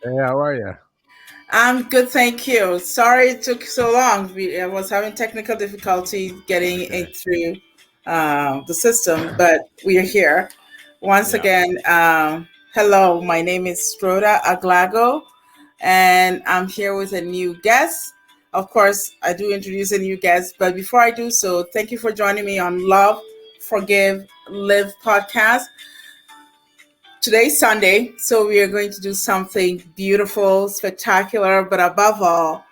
Hey, how are you? I'm good, thank you. Sorry it took so long. I was having technical difficulty getting Okay. it through the system, but we are here. Once Yeah. again, hello, my name is Stroda Aglago, and I'm here with a new guest. Of course, I do introduce a new guest, but before I do so, thank you for joining me on Love, Forgive, Live podcast. Today's Sunday, so we are going to do something beautiful, spectacular, but above all,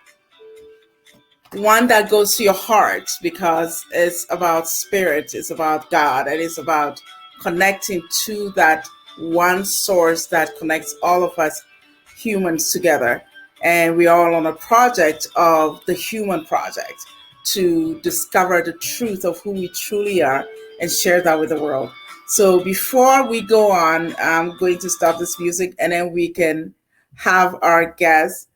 one that goes to your heart because it's about spirit, it's about God, and it's about connecting to that one source that connects all of us humans together. And we're all on a project of the human project to discover the truth of who we truly are and share that with the world. So before we go on, I'm going to stop this music and then we can have our guest.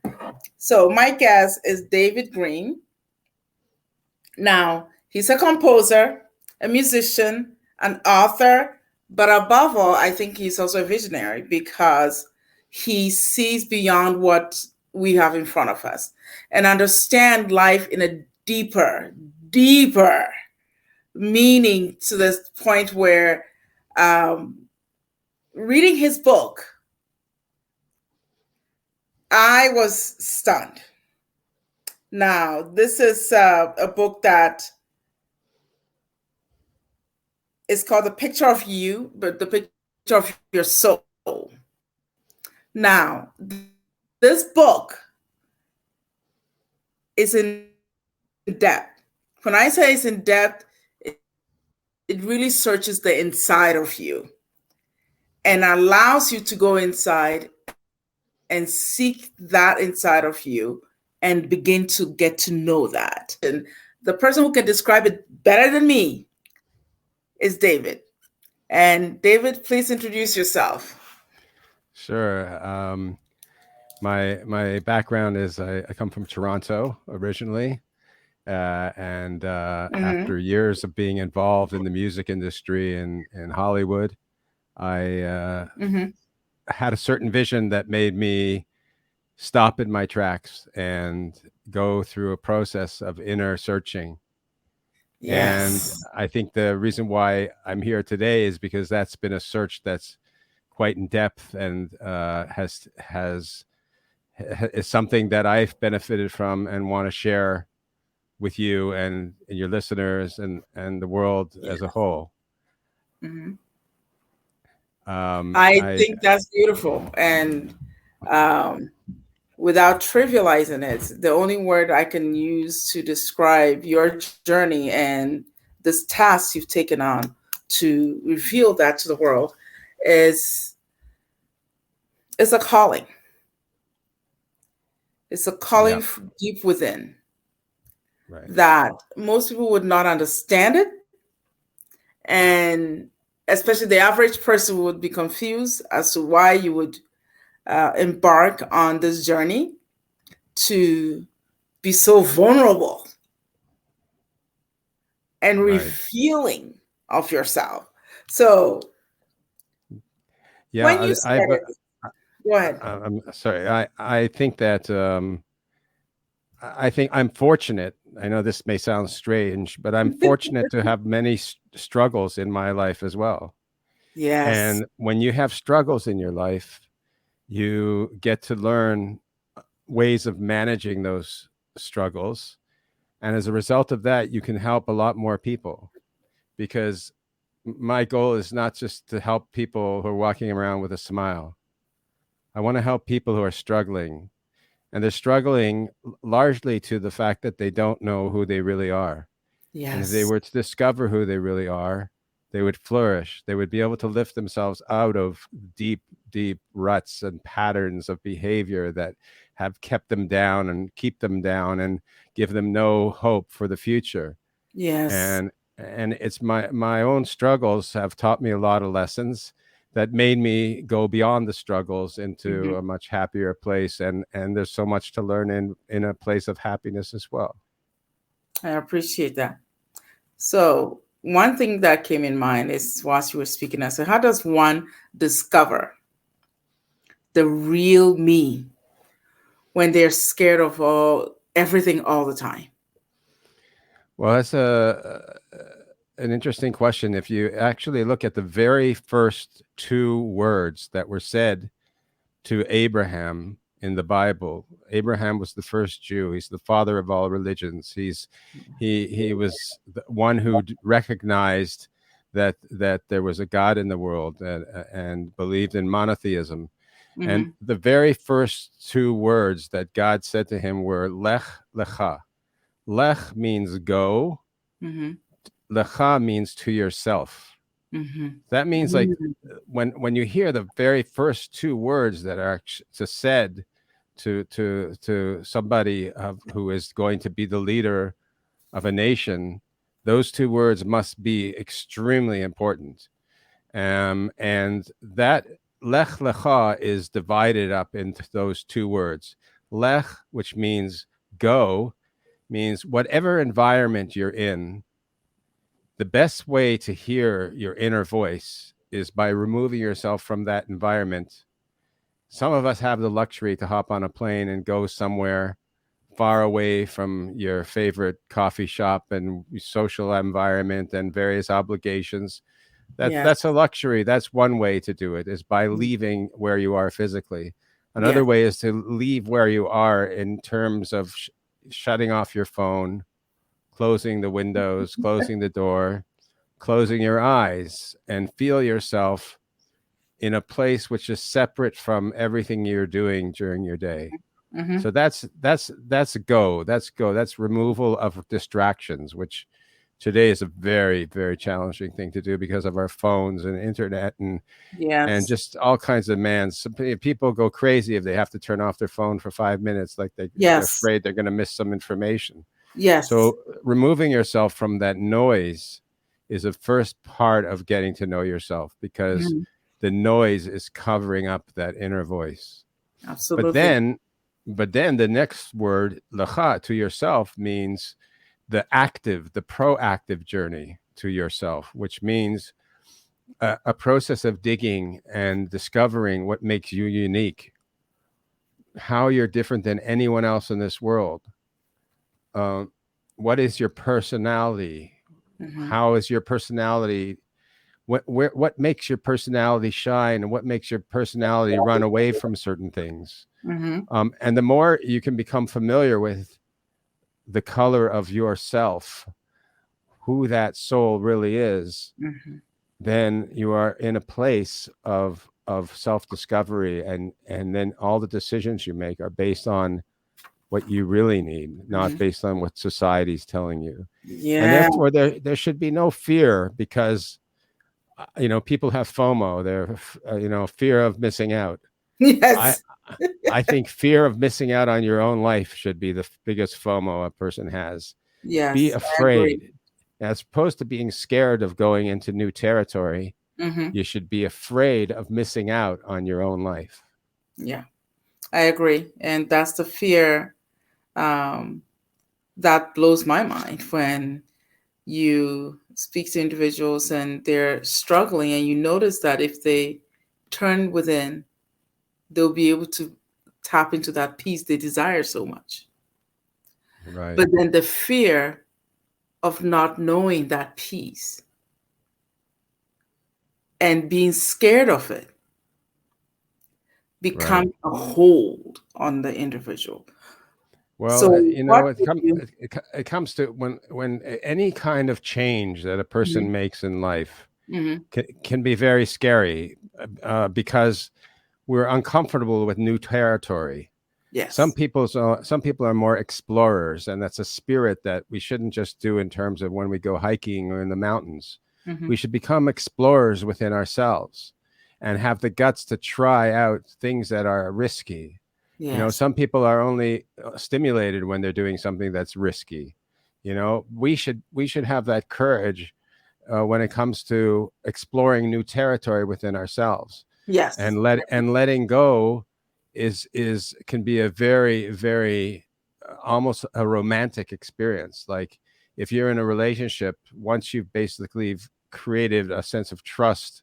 So my guest is David Green. Now, he's a composer, a musician, an author, but above all, I think he's also a visionary because he sees beyond what we have in front of us and understand life in a deeper meaning to this point where um, reading his book, I was stunned. Now, this is a book that is called The Picture of You, but the picture of your soul. Now, this book is in depth. When I say it's in depth, it really searches the inside of you and allows you to go inside and seek that inside of you and begin to get to know that. And the person who can describe it better than me is David. And David, please introduce yourself. Sure. My background is I come from Toronto originally, and after Mm-hmm. years of being involved in the music industry in Hollywood, I Mm-hmm. had a certain vision that made me stop in my tracks and go through a process of inner searching. And Yes. I think the reason why I'm here today is because that's been a search that's quite in depth and has is something that I've benefited from and want to share with you and your listeners and the world as a Yes. whole. Mm-hmm. I I think that's beautiful. And um, without trivializing it, the only word I can use to describe your journey and this task you've taken on to reveal that to the world is is a calling. It's a Yeah, calling deep within right, that most people would not understand it. And especially the average person would be confused as to why you would embark on this journey to be so vulnerable and right. revealing of yourself. So when Yeah, you started, go ahead. I'm sorry. I think that I think I'm fortunate. I know this may sound strange, but I'm fortunate to have many struggles in my life as well. Yes. And when you have struggles in your life, you get to learn ways of managing those struggles. And as a result of that, you can help a lot more people because my goal is not just to help people who are walking around with a smile. I want to help people who are struggling. And they're struggling largely to the fact that they don't know who they really are. And if they Yes. were to discover who they really are, they would flourish. They would be able to lift themselves out of deep ruts and patterns of behavior that have kept them down and keep them down and give them no hope for the future. Yes. And it's my own struggles have taught me a lot of lessons that made me go beyond the struggles into Hmm. a much happier place, and there's so much to learn in a place of happiness as well. I appreciate that. So one thing that came in mind is whilst you were speaking, I said, how does one discover the real me when they're scared of everything all the time? Well, that's an interesting question. If you actually look at the very first two words that were said to Abraham in the Bible, Abraham was the first Jew. He's the father of all religions. He was the one who recognized that there was a God in the world, and believed in monotheism. And Mhm. the very first two words that God said to him were Lech Lecha. Lech means go. Mhm. Lecha means to yourself. Mhm. That means, like, Mhm. when you hear the very first two words that are said to somebody who is going to be the leader of a nation, those two words must be extremely important. And that Lech Lecha is divided up into those two words. Lech, which means go, means whatever environment you're in, the best way to hear your inner voice is by removing yourself from that environment. Some of us have the luxury to hop on a plane and go somewhere far away from your favorite coffee shop and social environment and various obligations. That's Yes. a luxury. That's one way to do it, is by leaving where you are physically. Another Yes. way is to leave where you are in terms of shutting off your phone, closing the windows, closing the door, closing your eyes, and feel yourself in a place which is separate from everything you're doing during your day. Mhm. So that's go. That's go. That's removal of distractions, which today is a very, very challenging thing to do because of our phones and internet and Yes. just all kinds of demands. People go crazy if they have to turn off their phone for 5 minutes, like they're Yes. afraid they're going to miss some information. Yes. So removing yourself from that noise is the first part of getting to know yourself, because Mhm. the noise is covering up that inner voice. But Absolutely. then, but then the next word, lecha, to yourself, means the active, the proactive journey to yourself, which means a process of digging and discovering what makes you unique, how you're different than anyone else in this world. Um, what is your personality? Mhm. How is your personality? What makes your personality shine, and what makes your personality run away from certain things? Mhm. And the more you can become familiar with the color of yourself, who that soul really is, Mhm. then you are in a place of self-discovery, and then all the decisions you make are based on what you really need, not Mhm. based on what society's telling you. And Yeah. therefore there should be no fear, because people have FOMO. They're fear of missing out. I Yes. I think fear of missing out on your own life should be the biggest FOMO a person has. Be Yes. I agree. afraid. As opposed to being scared of going into new territory, Mhm. you should be afraid of missing out on your own life. Yeah. I agree. And that's the fear um, that blows my mind when you speak to individuals and they're struggling, and you notice that if they turn within, they'll be able to tap into that peace they desire so much. Right. But then the fear of not knowing that peace and being scared of it Right. becomes a hold on the individual. Well, So, what it, would com- you? it comes to when any kind of change that a person Mhm. makes in life Mhm. can be very scary, because we're uncomfortable with new territory. Yes. Some people are more explorers, and that's a spirit that we shouldn't just do in terms of when we go hiking or in the mountains. Mhm. We should become explorers within ourselves and have the guts to try out things that are risky. Yes. Some people are only stimulated when they're doing something that's risky. We should have that courage when it comes to exploring new territory within ourselves, Yes. and letting go is can be a very, very almost a romantic experience. Like, if you're in a relationship, once you've basically created a sense of trust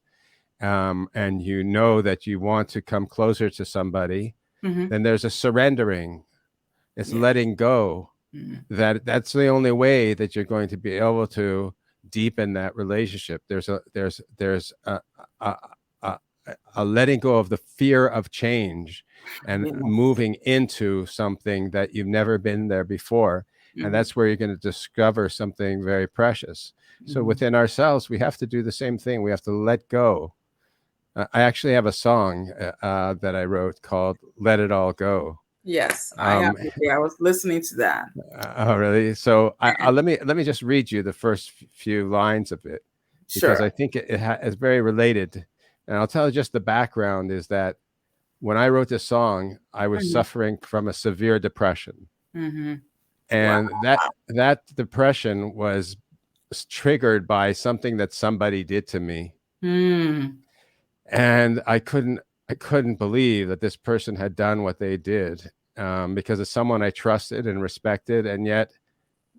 and you know that you want to come closer to somebody, Mm-hmm. then there's a surrendering. It's Yeah. letting go. Mm-hmm. That's the only way that you're going to be able to deepen that relationship. There's a, a, a letting go of the fear of change and Yes. moving into something that you've never been there before. Mm-hmm. And that's where you're going to discover something very precious. So Mm-hmm. within ourselves, we have to do the same thing. We have to let go. I actually have a song that I wrote called "Let It All Go." Yes, I have. I was listening to that. Oh, really? So let me just read you the first few lines of it, because Sure. I think it's very related. And I'll tell you just the background is that when I wrote this song, I was Mm-hmm. suffering from a severe depression, Mm-hmm. and Wow. that depression was triggered by something that somebody did to me, and I couldn't believe that this person had done what they did, because it's someone I trusted and respected, and yet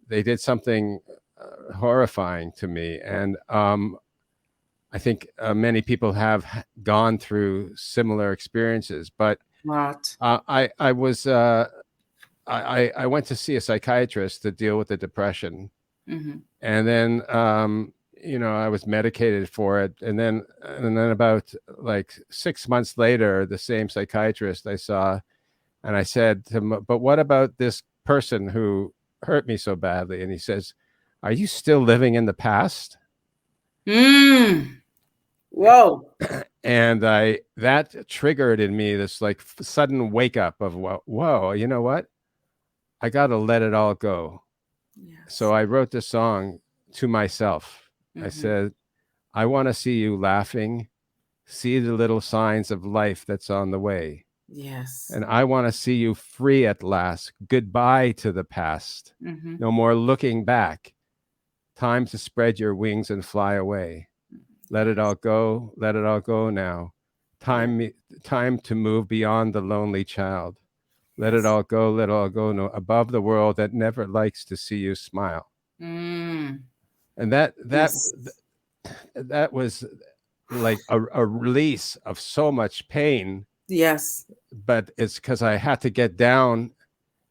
they did something horrifying to me. And I think many people have gone through similar experiences, but What? I went to see a psychiatrist to deal with the depression, Mm-hmm. and then I was medicated for it, and then about like 6 months later, the same psychiatrist I saw, and I said to him, "But what about this person who hurt me so badly?" And he says, "Are you still living in the past?" Whoa. And that triggered in me this like sudden wake up of, whoa, you know what? I got to let it all go. Yes. So I wrote this song to myself. Mm-hmm. I said, I want to see you laughing, see the little signs of life that's on the way. Yes. And I want to see you free at last. Goodbye to the past. Mm-hmm. No more looking back. Time to spread your wings and fly away. Let it all go. Let it all go now. Time to move beyond the lonely child. Let it all go. Let it all go. No, above the world that never likes to see you smile. And that was like a release of so much pain. Yes. But it's because I had to get down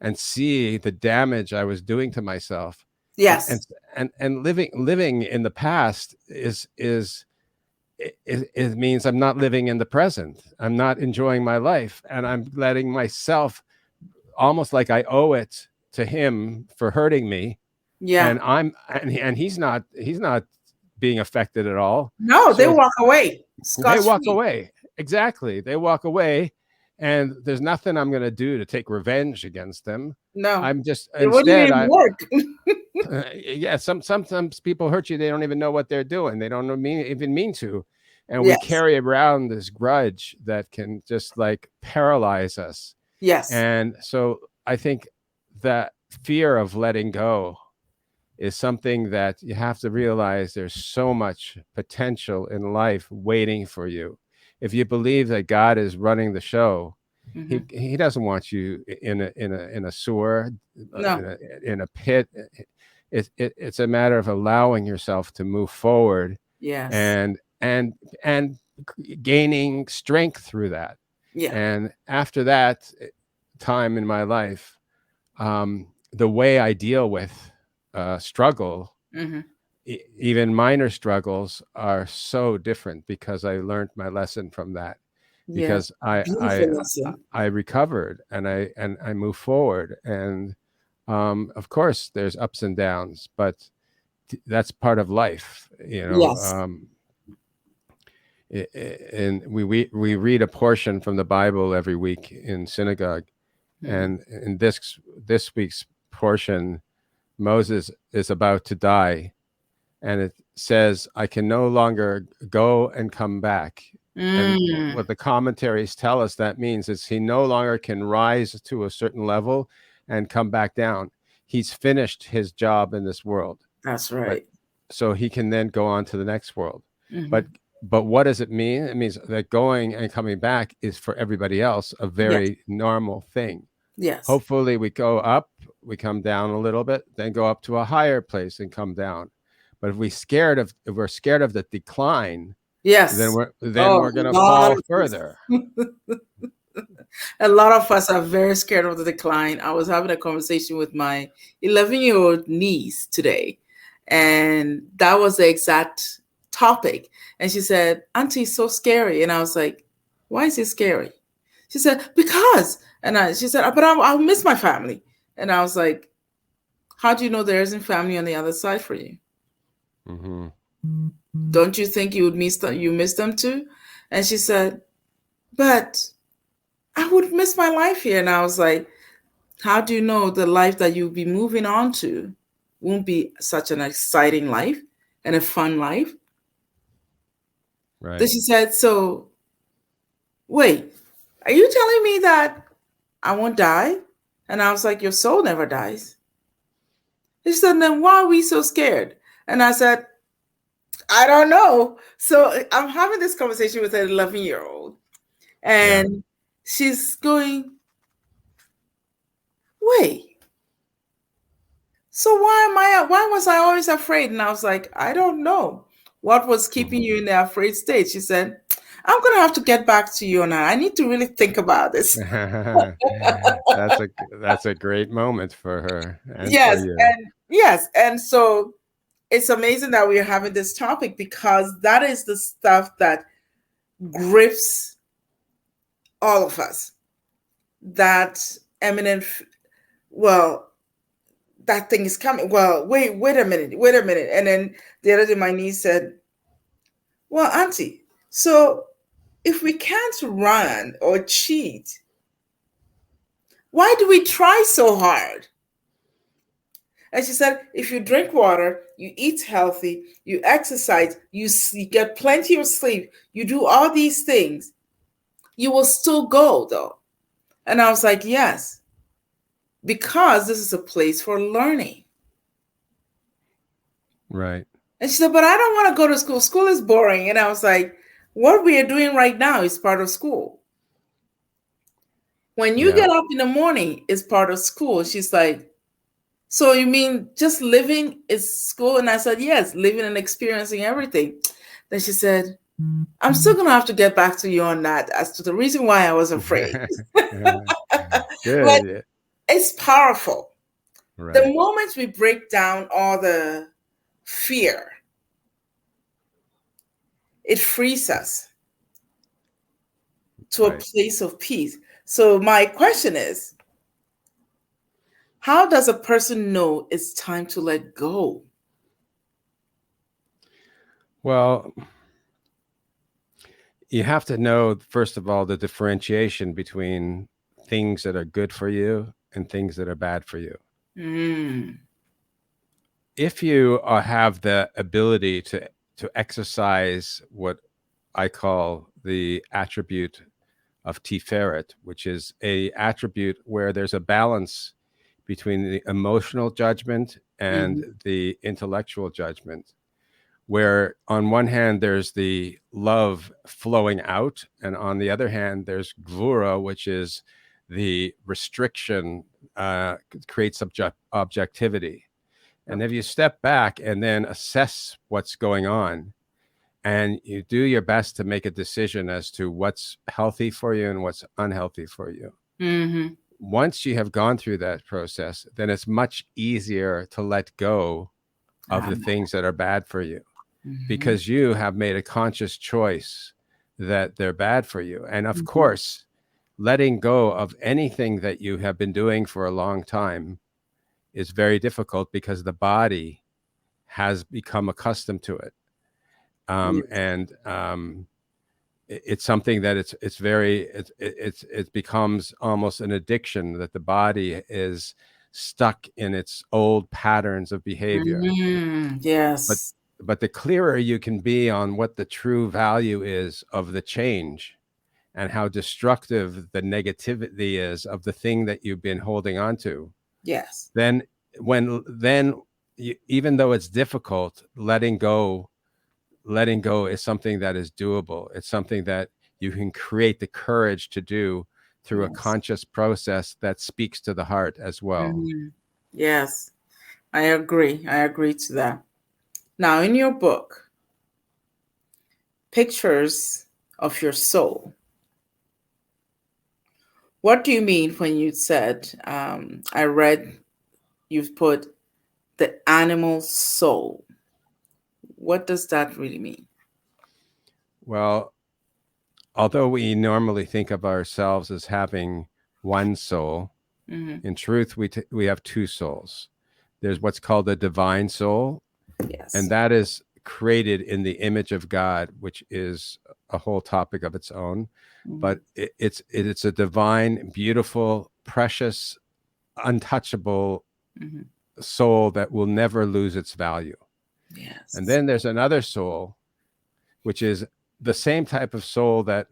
and see the damage I was doing to myself. Yes. And living in the past it means I'm not living in the present. I'm not enjoying my life, and I'm letting myself, almost like I owe it to him for hurting me. Yeah. And he's not being affected at all. No, they walk away. They walk away. Exactly. They walk away, and there's nothing I'm going to do to take revenge against them. No, I'm just it wouldn't even work. Yeah, sometimes people hurt you. They don't even know what they're doing. They don't even mean to. And we carry around this grudge that can just like paralyze us. Yes. And so I think that fear of letting go is something that you have to realize there's so much potential in life waiting for you. If you believe that God is running the show, he doesn't want you in a sewer, in a pit. It's a matter of allowing yourself to move forward, and gaining strength through that. And after that time in my life, the way I deal with struggle, even minor struggles, are so different because I learned my lesson from that. Because I recovered and I move forward, and of course there's ups and downs, but that's part of life, you know. And we read a portion from the Bible every week in synagogue, and in this week's portion, Moses is about to die, and it says, "I can no longer go and come back." And what the commentaries tell us that means is he no longer can rise to a certain level and come back down. He's finished his job in this world. That's right. So he can then go on to the next world. But what does it mean? It means that going and coming back is for everybody else a very normal thing. Yes. Hopefully we go up, we come down a little bit, then go up to a higher place and come down. But if we're scared of the decline, Yes. Then Oh, we're going to lot fall of us. further. A lot of us are very scared of the decline. I was having a conversation with my 11-year-old niece today, and that was the exact topic. And she said, Auntie, it's so scary. And I was like, why is it scary? She said, because. She said, but I'll miss my family. And I was like, how do you know there isn't family on the other side for you? Mm-hmm. Don't you think you would miss them? You miss them too? And she said, but I would miss my life here. And I was like, how do you know the life that you'll be moving on to won't be such an exciting life and a fun life? Right. Then she said, so wait, are you telling me that I won't die? And I was like, your soul never dies. She said, then why are we so scared? And I said, I don't know. So I'm having this conversation with an 11-year-old, and she's going, wait, so why was I always afraid? And I was like, I don't know. What was keeping you in the afraid state? She said, I'm gonna have to get back to you on that. I need to really think about this. That's a great moment for her and for Yes, you. and yes, and so it's amazing that we're having this topic because that is the stuff that grips all of us. That eminent, well, that thing is coming. Well, wait a minute. And then the other day, my niece said, well, Auntie, so if we can't run or cheat, why do we try so hard? And she said, if you drink water, you eat healthy, you exercise, you get plenty of sleep, you do all these things, you will still go, though. And I was like, yes, because this is a place for learning. Right. And she said, but I don't want to go to school. School is boring. And I was like, what we are doing right now is part of school. When you get up in the morning is part of school. She's like, so you mean just living is school? And I said, yes, living and experiencing everything. Then she said, I'm still going to have to get back to you on that as to the reason why I was afraid. But Good. it's powerful. Right. The moment we break down all the fear, it frees us to a place of peace. So my question is, how does a person know it's time to let go? Well, you have to know, first of all, the differentiation between things that are good for you and things that are bad for you. If you have the ability to exercise what I call the attribute of Tiferet, which is a attribute where there's a balance between the emotional judgment and the intellectual judgment, where on one hand there's the love flowing out, and on the other hand there's gvura, which is the restriction, creates objectivity. And if you step back and then assess what's going on, and you do your best to make a decision as to what's healthy for you and what's unhealthy for you. Once you have gone through that process, then it's much easier to let go of the things that are bad for you, because you have made a conscious choice that they're bad for you. And of course, letting go of anything that you have been doing for a long time is very difficult because the body has become accustomed to it. It's something that it becomes almost an addiction, that the body is stuck in its old patterns of behavior. Yes. But the clearer you can be on what the true value is of the change and how destructive the negativity is of the thing that you've been holding on to. Yes. Then even though it's difficult, letting go is something that is doable. It's something that you can create the courage to do through a conscious process that speaks to the heart as well. Yes, I agree. I agree to that. Now, in your book, pictures of your soul. What do you mean when you said, I read you've put the animal soul? What does that really mean? Well, although we normally think of ourselves as having one soul, in truth, we have two souls. There's what's called the divine soul, Yes. and that is created in the image of God, which is a whole topic of its own. But it's a divine, beautiful, precious, untouchable soul that will never lose its value. Yes. And then there's another soul, which is the same type of soul that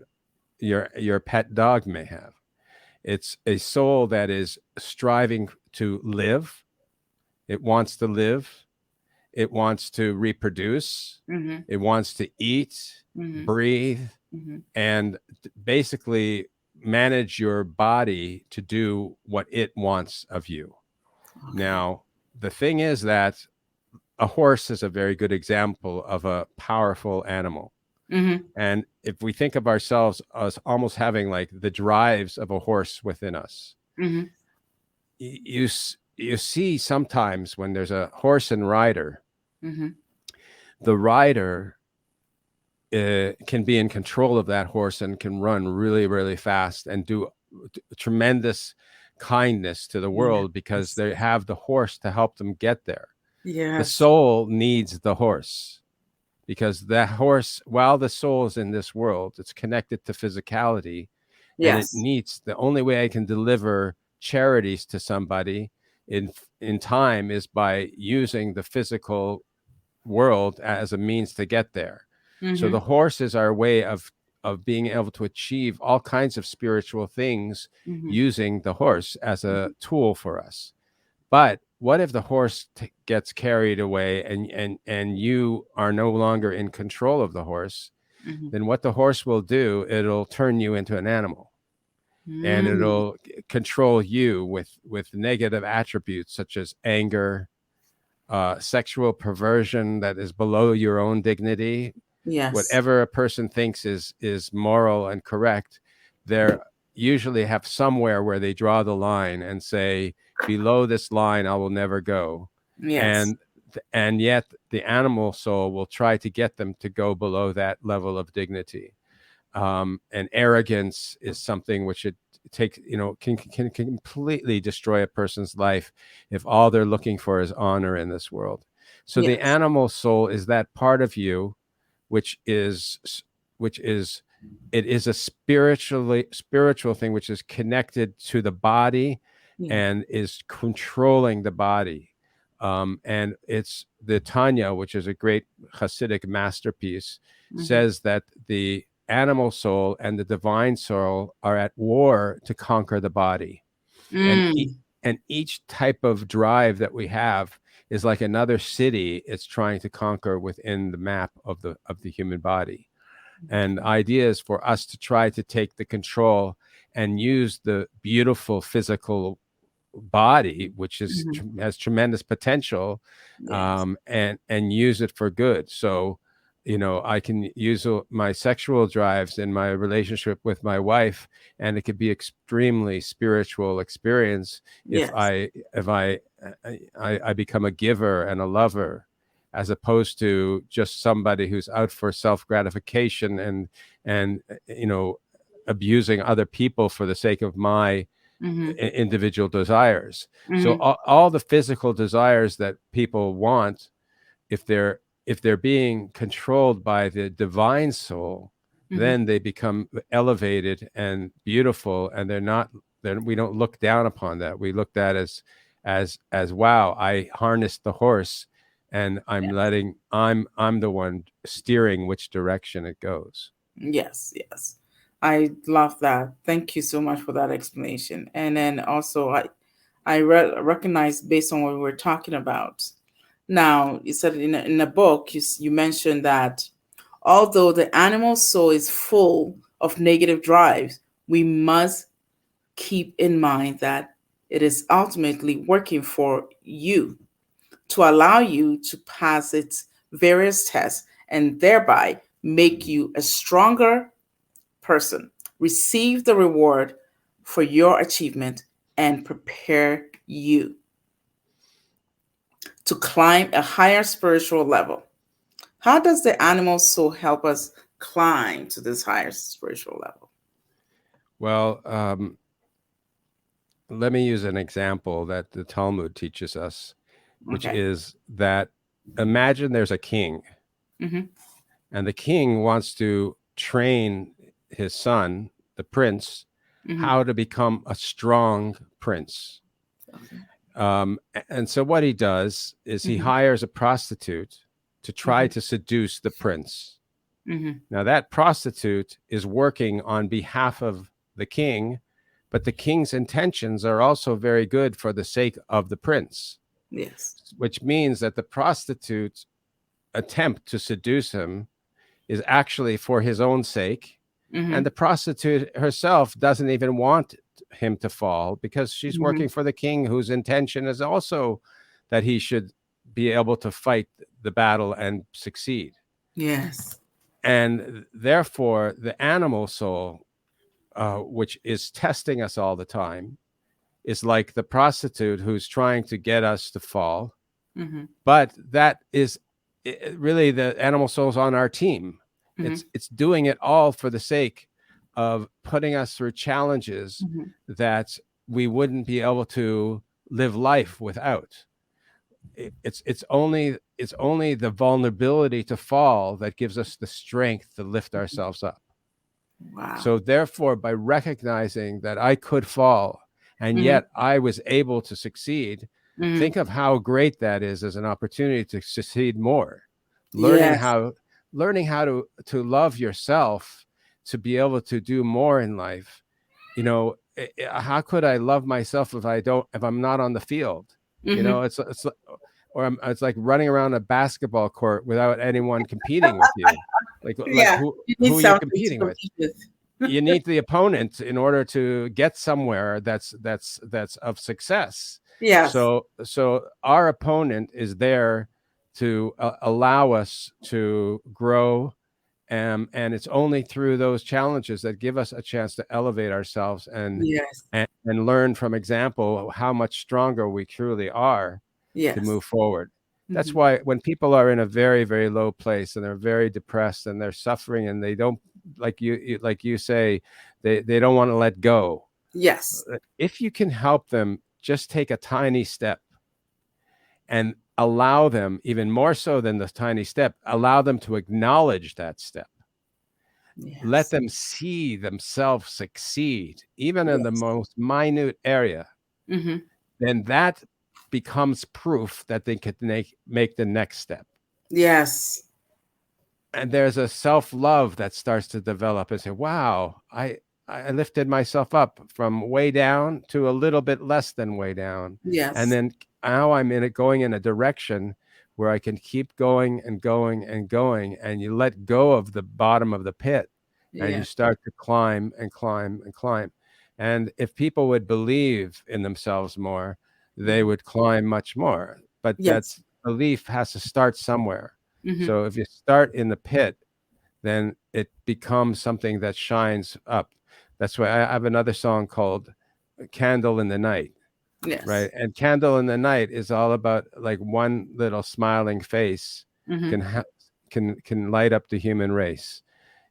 your pet dog may have. It's a soul that is striving to live. It wants to live. It wants to reproduce. It wants to eat, breathe, and basically manage your body to do what it wants of you. Okay. Now, the thing is that a horse is a very good example of a powerful animal. And if we think of ourselves as almost having like the drives of a horse within us, you see sometimes when there's a horse and rider, the rider can be in control of that horse and can run really, really fast and do tremendous kindness to the world because they have the horse to help them get there. Yes. The soul needs the horse. Because that horse, while the soul is in this world, it's connected to physicality. Yes. And it needs, the only way I can deliver charities to somebody in time is by using the physical world as a means to get there. So the horse is our way of being able to achieve all kinds of spiritual things using the horse as a tool for us. But what if the horse gets carried away and you are no longer in control of the horse? Then what the horse will do, it'll turn you into an animal. And it'll control you with negative attributes such as anger, sexual perversion that is below your own dignity. Yes. Whatever a person thinks is moral and correct, they're usually have somewhere where they draw the line and say, below this line, I will never go. Yes. And yet the animal soul will try to get them to go below that level of dignity. And arrogance is something which it takes, can completely destroy a person's life if all they're looking for is honor in this world. So the animal soul is that part of you, which is it is a spiritual thing, which is connected to the body and is controlling the body. And it's the Tanya, which is a great Hasidic masterpiece, says that the animal soul and the divine soul are at war to conquer the body. And each type of drive that we have is like another city it's trying to conquer within the map of the human body. And the idea is for us to try to take the control and use the beautiful physical body, which is has tremendous potential, and use it for good. So, I can use my sexual drives in my relationship with my wife, and it could be extremely spiritual experience if I become a giver and a lover, as opposed to just somebody who's out for self-gratification and abusing other people for the sake of my individual desires. So all the physical desires that people want, if they're being controlled by the divine soul, then they become elevated and beautiful, and then we don't look down upon that. We look at as wow, I harnessed the horse and I'm the one steering which direction it goes. Yes. I love that. Thank you so much for that explanation. And then also I recognize based on what we were talking about. Now, you said in a book, you mentioned that although the animal soul is full of negative drives, we must keep in mind that it is ultimately working for you to allow you to pass its various tests and thereby make you a stronger person, receive the reward for your achievement, and prepare you to climb a higher spiritual level. How does the animal soul help us climb to this higher spiritual level? Well, let me use an example that the Talmud teaches us, which Okay. is that imagine there's a king, Mm-hmm. and the king wants to train his son, the prince, Mm-hmm. how to become a strong prince. Okay. And so what he does is he Mhm. hires a prostitute to try Mhm. to seduce the prince. Mm-hmm. Now, that prostitute is working on behalf of the king, but the king's intentions are also very good for the sake of the prince, Yes. which means that the prostitute's attempt to seduce him is actually for his own sake. Mm-hmm. And the prostitute herself doesn't even want him to fall because she's Mm-hmm. working for the king, whose intention is also that he should be able to fight the battle and succeed. Yes. And therefore, the animal soul, which is testing us all the time, is like the prostitute who's trying to get us to fall. Mm-hmm. But that is really the animal soul's on our team. Mm-hmm. It's doing it all for the sake of putting us through challenges Mm-hmm. that we wouldn't be able to live life without. It's only the vulnerability to fall that gives us the strength to lift ourselves up. Wow. So therefore, by recognizing that I could fall and Mhm. yet I was able to succeed, Mhm. think of how great that is as an opportunity to succeed more. Learning Yes. how to love yourself, to be able to do more in life. You know, how could I love myself if I'm not on the field? You Mhm. know, it's it's like running around a basketball court without anyone competing with you. Like Yeah. who You need are you something to competing with? compete with. You need the opponent in order to get somewhere that's of success. Yes. So our opponent is there to allow us to grow, and it's only through those challenges that give us a chance to elevate ourselves Yes. and learn from example how much stronger we truly are to Yes. move forward. That's Mhm. why when people are in a very, very low place and they're very depressed and they're suffering and they don't, like you say, they don't want to let go. Yes. If you can help them just take a tiny step and allow them, even more so than the tiny step, allow them to acknowledge that step. Let Yes. them see themselves succeed, even in the Yes. most minute area. Mhm. Then that becomes proof that they could make the next step. Yes. And there's a self-love that starts to develop and say, wow, I lifted myself up from way down to a little bit less than way down. Yes. And then now I'm going in a direction where I can keep going and going and going. And you let go of the bottom of the pit and you Yes. start to climb and climb and climb. And if people would believe in themselves more, they would climb much more. But that Yes. belief has to start somewhere. Mhm. So if you start in the pit, then it becomes something that shines up. That's why I have another song called Candle in the Night, Yes. right? And Candle in the Night is all about like one little smiling face Mhm. can light up the human race.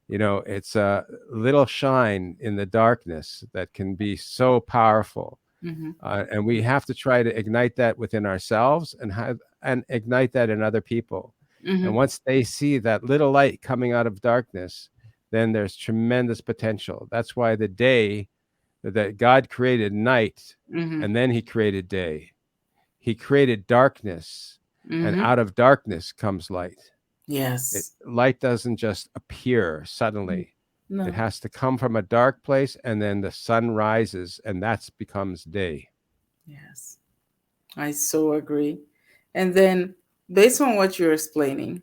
You know, it's a little shine in the darkness that can be so powerful. Mhm. And we have to try to ignite that within ourselves and ignite that in other people. And Mhm. once they see that little light coming out of darkness, then there's tremendous potential. That's why the day that God created night Mhm. and then he created day. He created darkness, and Mhm. out of darkness comes light. Yes. Light doesn't just appear suddenly. It No. has to come from a dark place, and then the sun rises, and that becomes day. Yes. I so agree. And then, based on what you're explaining,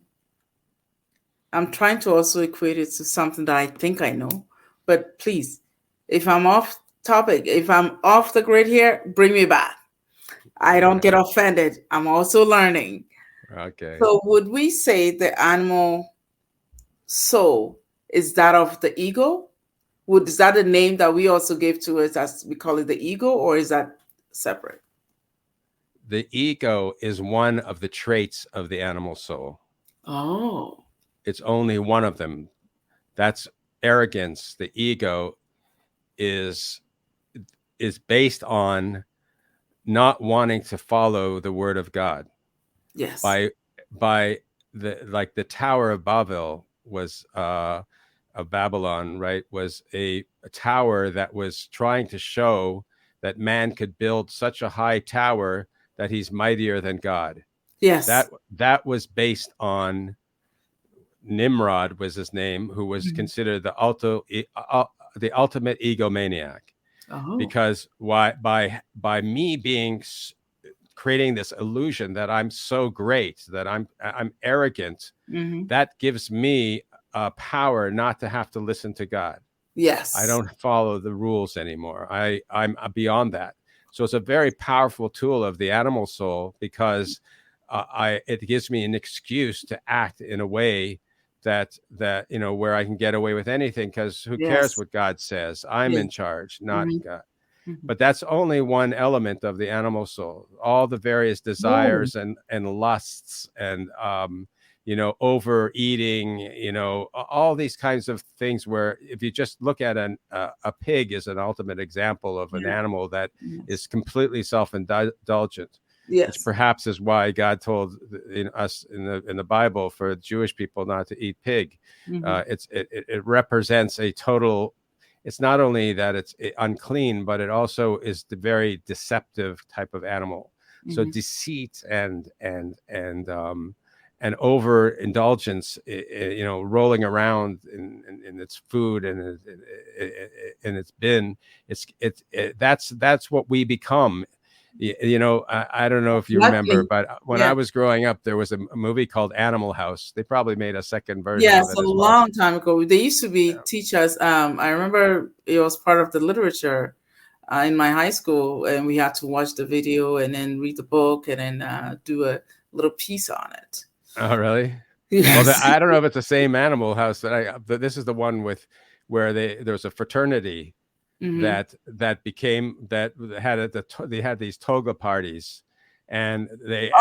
I'm trying to also equate it to something that I think I know. But please, if I'm off topic, if I'm off the grid here, bring me back. I don't get offended. I'm also learning. Okay. So, would we say the animal soul is that of the ego? Is that a name that we also gave to it, as we call it the ego, or is that separate? The ego is one of the traits of the animal soul. Oh. It's only one of them. That's arrogance. The ego is based on not wanting to follow the word of God. Yes. By the Tower of Babel was of Babylon, right? Was a tower that was trying to show that man could build such a high tower that he's mightier than God. Yes. That was based on Nimrod was his name, who was considered the ultimate egomaniac. Oh. Because by me creating this illusion that I'm so great, that I'm arrogant, that gives me power not to have to listen to God. Yes. I don't follow the rules anymore. I'm beyond that. So it's a very powerful tool of the animal soul, because it gives me an excuse to act in a way that where I can get away with anything, because who cares what God says? I'm in charge, not God. But that's only one element of the animal soul. All the various desires and lusts and overeating, all these kinds of things, where if you just look at a pig as an ultimate example of an animal that is completely self-indulgent. Yes. Which perhaps is why God told us in the Bible for Jewish people not to eat pig. It represents a total. It's not only that it's unclean, but it also is the very deceptive type of animal. So deceit and overindulgence, rolling around in its food and in its bin. That's what we become. I don't know if you remember, but when I was growing up, there was a movie called Animal House. They probably made a second version of it as well. Yes, a long time ago. They used to teach us. I remember it was part of the literature in my high school, and we had to watch the video and then read the book and then do a little piece on it. Oh, really? Yes. Well, I don't know if it's the same Animal House but this is the one where there was a fraternity that had these toga parties, and they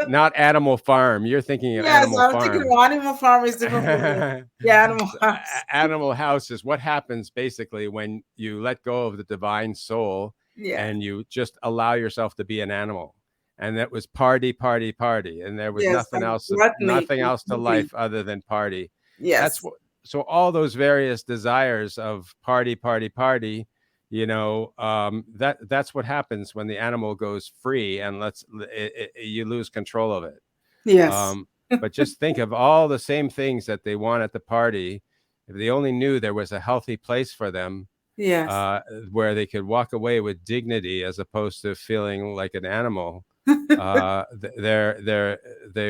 not Animal Farm. You're thinking of Animal Farm. I'm thinking Animal Farm is different from Animal House. Animal House is what happens basically when you let go of the divine soul and you just allow yourself to be an animal. And that was party, and there was nothing else to life other than party. Yes. So all those various desires of party, that's what happens when the animal goes free and you lose control of it. Yes. But just think of all the same things that they want at the party. If they only knew there was a healthy place for them, where they could walk away with dignity as opposed to feeling like an animal, they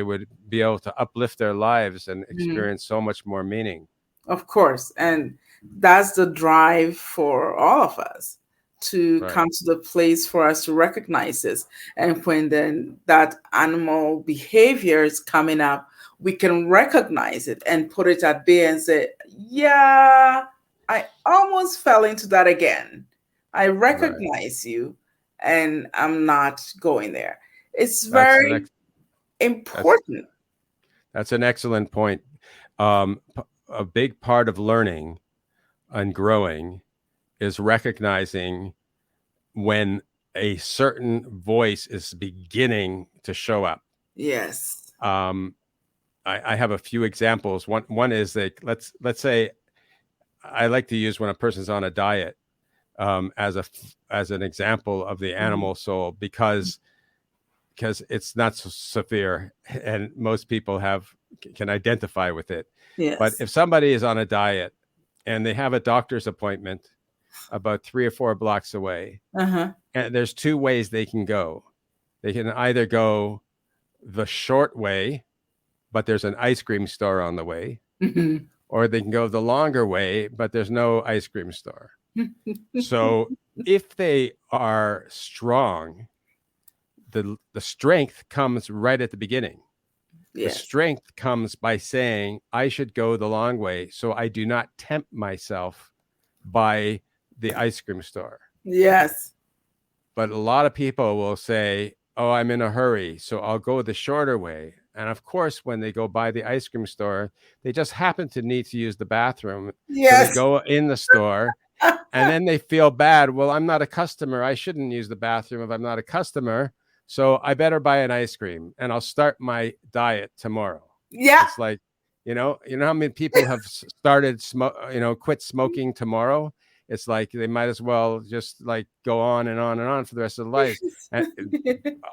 would be able to uplift their lives and experience so much more meaning. Of course. And that's the drive for all of us, to come to the place for us to recognize this. And when then that animal behavior is coming up, we can recognize it and put it at bay and say, yeah, I almost fell into that again. I recognize you and I'm not going there. It's very important. That's an excellent point. A big part of learning and growing is recognizing when a certain voice is beginning to show up. Yes. I have a few examples. One is that let's say I like to use when a person's on a diet as an example of the animal soul, because it's not so severe and most people can identify with it. Yes. But if somebody is on a diet and they have a doctor's appointment about 3 or 4 blocks away, and there's 2 ways they can go. They can either go the short way, but there's an ice cream store on the way, or they can go the longer way, but there's no ice cream store. So if they are strong, the strength comes right at the beginning. The strength comes by saying, I should go the long way so I do not tempt myself by the ice cream store. Yes. But a lot of people will say, oh, I'm in a hurry, so I'll go the shorter way. And of course, when they go by the ice cream store, they just happen to need to use the bathroom. Yes. So they go in the store and then they feel bad. Well, I'm not a customer. I shouldn't use the bathroom if I'm not a customer. So I better buy an ice cream and I'll start my diet tomorrow. Yeah. It's like, you know how many people have started quit smoking tomorrow? It's like they might as well just like go on and on and on for the rest of their lives, and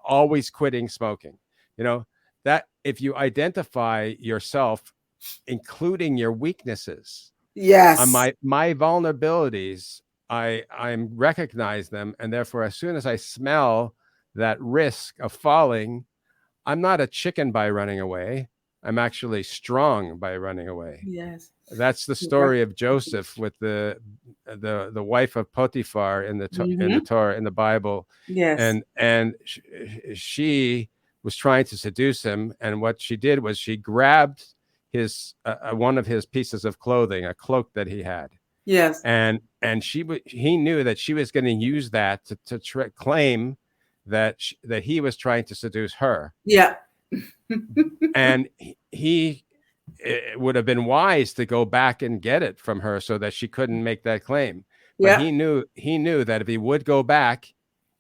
always quitting smoking. That if you identify yourself, including your weaknesses, yes, my vulnerabilities, I recognize them, and therefore, as soon as I smell that risk of falling, I'm not a chicken by running away. I'm actually strong by running away. Yes. That's the story of Joseph with the wife of Potiphar in the Torah, in the Bible. Yes. And she was trying to seduce him, and what she did was she grabbed his one of his pieces of clothing, a cloak that he had. Yes. And he knew that she was going to use that to claim that he was trying to seduce her. Yeah. And it would have been wise to go back and get it from her so that she couldn't make that claim. But he knew that if he would go back,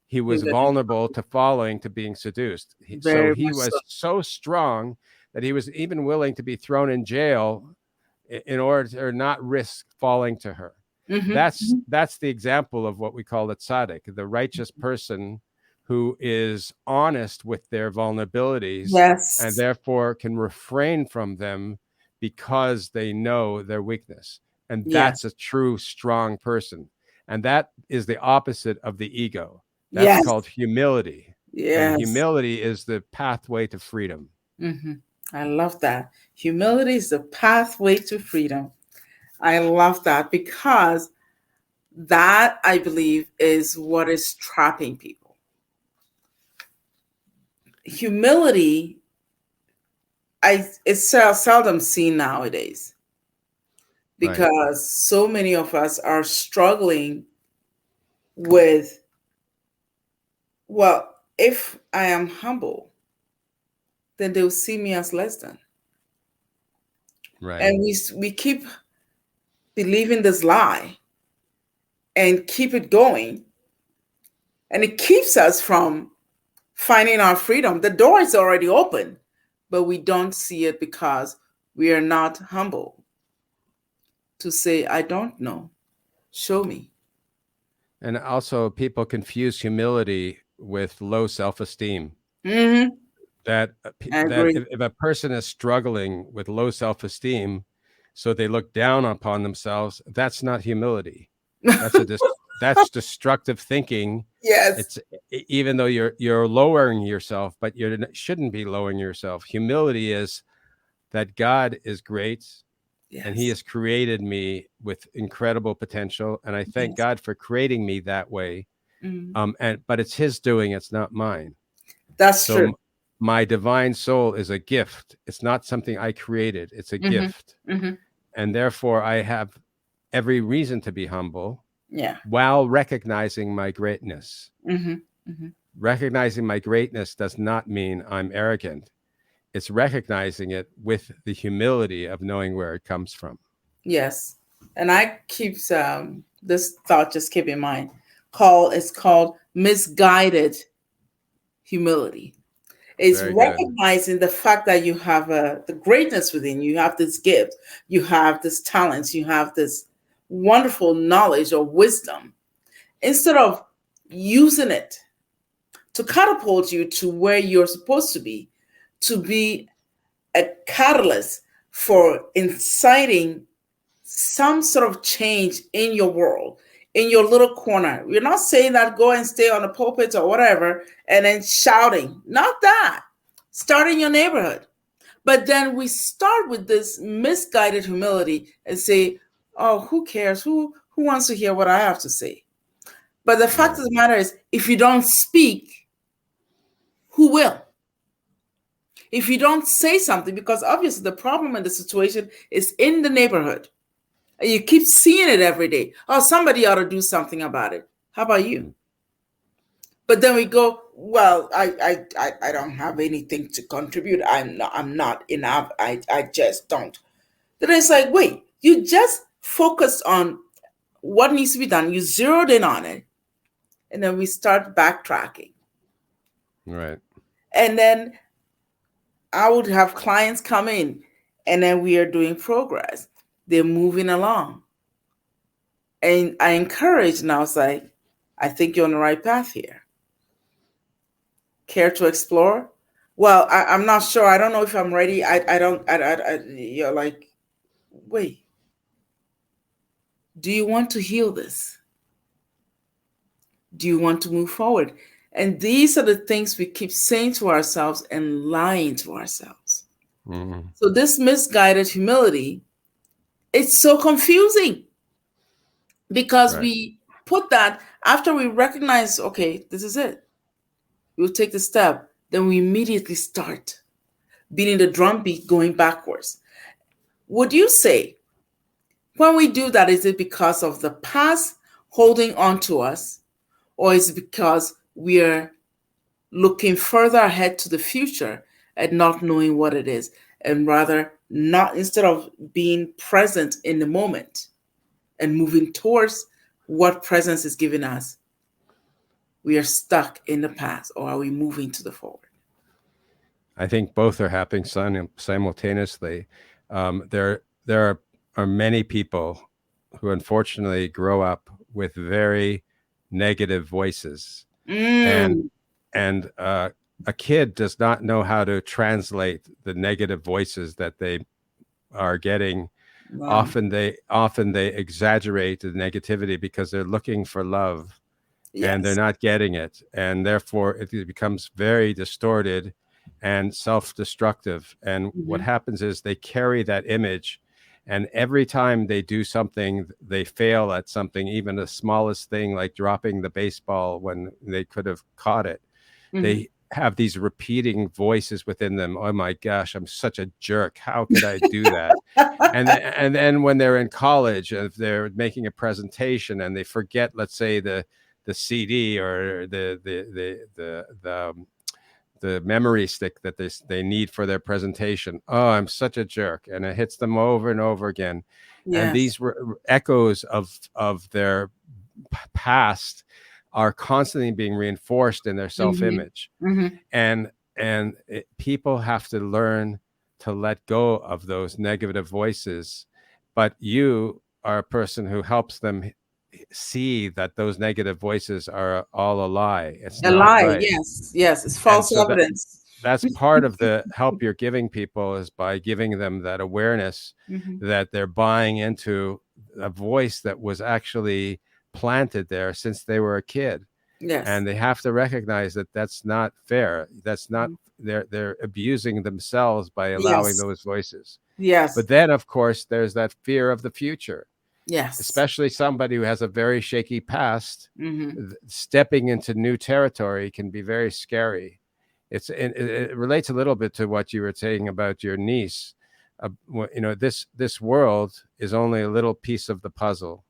he was vulnerable to being seduced. So he was so strong that he was even willing to be thrown in jail in order to not risk falling to her. Mm-hmm. That's the example of what we call the tzaddik, the righteous person who is honest with their vulnerabilities, yes, and therefore can refrain from them because they know their weakness. And that's a true, strong person. And that is the opposite of the ego. That's called humility. Yes. And humility is the pathway to freedom. Mm-hmm. I love that. Humility is the pathway to freedom. I love that, because that, I believe, is what is trapping people. Humility, it's seldom seen nowadays, because so many of us are struggling with, well, if I am humble, then they'll see me as less than. Right. And we keep believing this lie and keep it going. And it keeps us from finding our freedom. The door is already open, but we don't see it because we are not humble to say, I don't know. Show me. And also, people confuse humility with low self-esteem. Mm-hmm. That if a person is struggling with low self-esteem, so they look down upon themselves, that's not humility. That's destructive thinking. Yes. It's even though you're lowering yourself, but you shouldn't be lowering yourself. Humility is that God is great, and He has created me with incredible potential, and I thank God for creating me that way. Mm-hmm. But it's His doing; it's not mine. That's true. My divine soul is a gift. It's not something I created. It's a gift. Mm-hmm. And therefore I have every reason to be humble, while recognizing my greatness. Mm-hmm. Mm-hmm. Recognizing my greatness does not mean I'm arrogant. It's recognizing it with the humility of knowing where it comes from. Yes. And I keep this thought, just keep in mind, it's called misguided humility. It's recognizing the fact that you have the greatness within you. You have this gift, you have this talent, you have this wonderful knowledge or wisdom. Instead of using it to catapult you to where you're supposed to be a catalyst for inciting some sort of change in your world, in your little corner. We're not saying that go and stay on the pulpit or whatever and then shouting. Not that. Start in your neighborhood. But then we start with this misguided humility and say, oh, who cares? Who wants to hear what I have to say? But the fact of the matter is, if you don't speak, who will? If you don't say something, because obviously the problem and the situation is in the neighborhood, and you keep seeing it every day. Oh, somebody ought to do something about it. How about you? But then we go, well, I don't have anything to contribute. I'm not enough. I just don't. Then it's like, wait, you just focused on what needs to be done. You zeroed in on it. And then we start backtracking. Right. And then I would have clients come in, and then we are doing progress. They're moving along. And I encourage, and I was like, I think you're on the right path here. Care to explore? Well, I'm not sure. I don't know if I'm ready. You're like, wait, do you want to heal this? Do you want to move forward? And these are the things we keep saying to ourselves and lying to ourselves. Mm-hmm. So this misguided humility, it's so confusing because we put that after we recognize, okay, this is it. We'll take the step. Then we immediately start beating the drum beat going backwards. Would you say when we do that, is it because of the past holding on to us, or is it because we're looking further ahead to the future and not knowing what it is, and rather not, instead of being present in the moment and moving towards what presence is giving us, we are stuck in the past, or are we moving to the forward? I think both are happening simultaneously. There are many people who unfortunately grow up with very negative voices, and a kid does not know how to translate the negative voices that they are getting. Wow. Often they exaggerate the negativity because they're looking for love, and they're not getting it, and therefore it becomes very distorted and self-destructive. And what happens is they carry that image, and every time they do something, they fail at something, even the smallest thing like dropping the baseball when they could have caught it. They have these repeating voices within them. Oh my gosh, I'm such a jerk. How could I do that? and then when they're in college, if they're making a presentation and they forget, let's say the CD or the memory stick that they need for their presentation. Oh, I'm such a jerk. And it hits them over and over again. Yes. And these echoes of their past are constantly being reinforced in their self-image. And people have to learn to let go of those negative voices. But you are a person who helps them see that those negative voices are all a lie. It's a not lie. right. Yes, it's false evidence. That's part of the help you're giving people, is by giving them that awareness that they're buying into a voice that was actually planted there since they were a kid. Yes. And they have to recognize that that's not fair. That's not, they're abusing themselves by allowing those voices. Yes. But then, of course, there's that fear of the future. Yes. Especially somebody who has a very shaky past, stepping into new territory can be very scary. It relates a little bit to what you were saying about your niece. This world is only a little piece of the puzzle,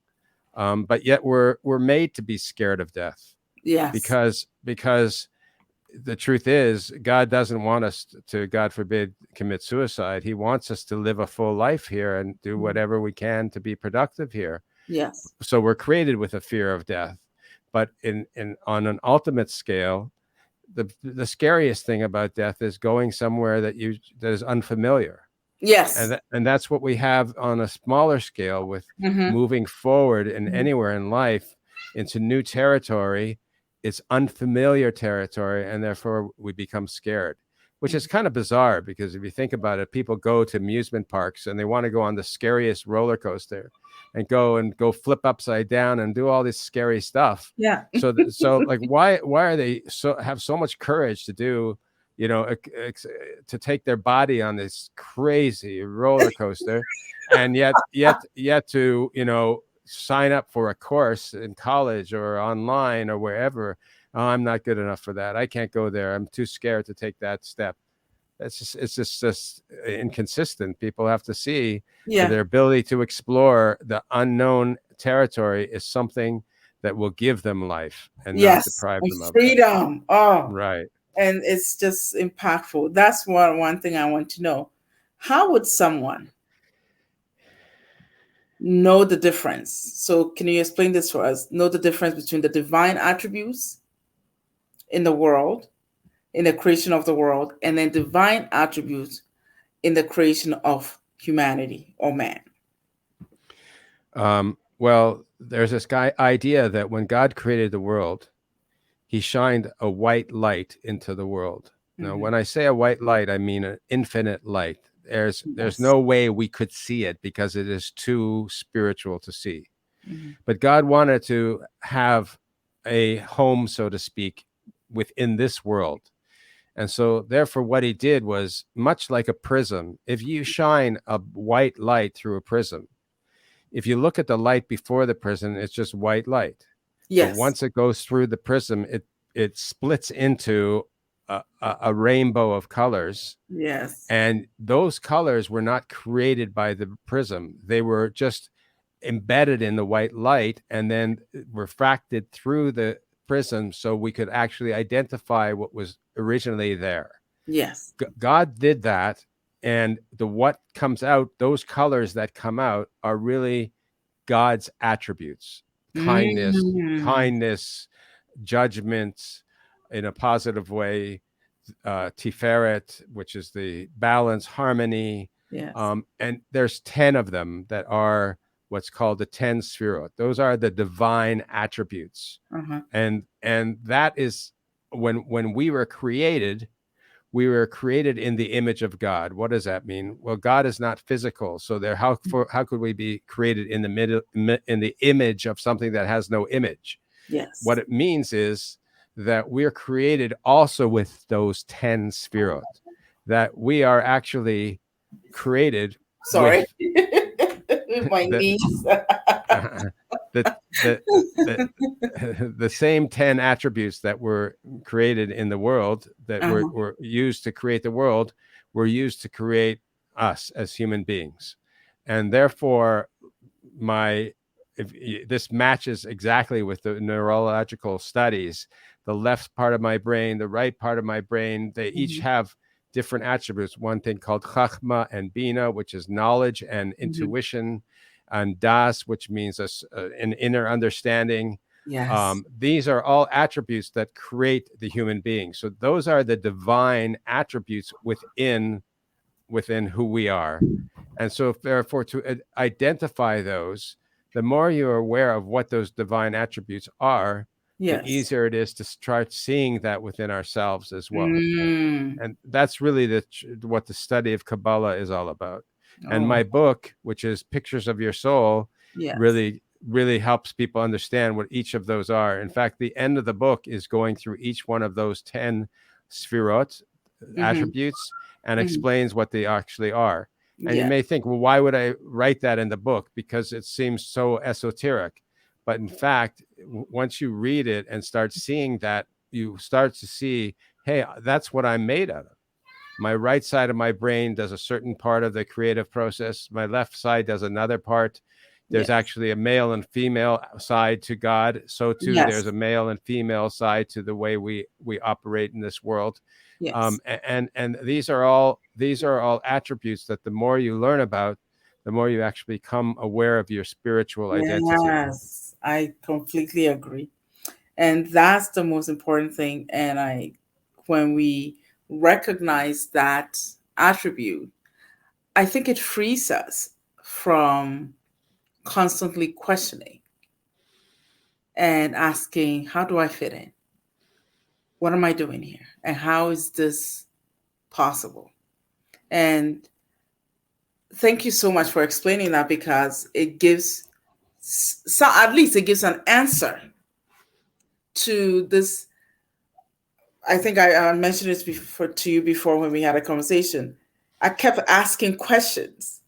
but yet we're made to be scared of death. Yes. Because the truth is, God doesn't want us to, God forbid, commit suicide. He wants us to live a full life here and do whatever we can to be productive here. Yes. So we're created with a fear of death. But on an ultimate scale, the scariest thing about death is going somewhere that is unfamiliar. Yes. And that's what we have on a smaller scale with moving forward in anywhere in life into new territory. It's unfamiliar territory, and therefore we become scared, which is kind of bizarre, because if you think about it, people go to amusement parks and they want to go on the scariest roller coaster and go flip upside down and do all this scary stuff. Yeah. So like, why are they have so much courage to do, to take their body on this crazy roller coaster, and yet to, sign up for a course in college or online or wherever. Oh, I'm not good enough for that. I can't go there. I'm too scared to take that step. It's just inconsistent. People have to see that Yeah. their ability to explore the unknown territory is something that will give them life and not Yes. deprive And them of it. freedom. Oh, Right. and it's just impactful. That's one thing I want to know. How would someone know the difference? So can you explain this for us? Know the difference between the divine attributes in the world, in the creation of the world, and then divine attributes in the creation of humanity or man. Well, there's this idea that when God created the world, he shined a white light into the world. Now, when I say a white light, I mean an infinite light. There's no way we could see it because it is too spiritual to see. But God wanted to have a home, so to speak, within this world. And so therefore what he did was, much like a prism, if you shine a white light through a prism, if you look at the light before the prism, it's just white light. Yes. But once it goes through the prism, it splits into a rainbow of colors. Yes. And those colors were not created by the prism. They were just embedded in the white light and then refracted through the prism so we could actually identify what was originally there. Yes. God did that. And what comes out, those colors that come out are really God's attributes: kindness, judgment in a positive way, Tiferet, which is the balance, harmony. Yes. And there's 10 of them that are what's called the 10 Sefirot. Those are the divine attributes. And that is when we were created in the image of God. What does that mean? Well, God is not physical, so how could we be created in the image of something that has no image? Yes. What it means is that we're created also with those 10 Sefirot, that we are actually created. Sorry. With my niece. The same 10 attributes that were created in the world, that were used to create the world, were used to create us as human beings. And therefore, this matches exactly with the neurological studies. The left part of my brain, the right part of my brain, they each have different attributes. One thing called chachma and bina, which is knowledge and intuition, and das, which means an inner understanding. Yes. These are all attributes that create the human being. So those are the divine attributes within who we are. And so therefore, to identify those, the more you're aware of what those divine attributes are, the easier it is to start seeing that within ourselves as well. And that's really what the study of Kabbalah is all about. And my book, which is Pictures of Your Soul, really, really helps people understand what each of those are. In fact, the end of the book is going through each one of those 10 Sefirot attributes and explains what they actually are. And you may think, well, why would I write that in the book? Because it seems so esoteric. But in fact, once you read it and start seeing that, you start to see, hey, that's what I'm made out of. My right side of my brain does a certain part of the creative process. My left side does another part. There's actually a male and female side to God. So too, there's a male and female side to the way we operate in this world. And these are all attributes that the more you learn about, the more you actually become aware of your spiritual identity. Yes, I completely agree. And that's the most important thing. And when we recognize that attribute, I think it frees us from constantly questioning and asking, how do I fit in? What am I doing here? And how is this possible? And thank you so much for explaining that, because it gives, at least it gives an answer to this. I think I mentioned this to you before when we had a conversation. I kept asking questions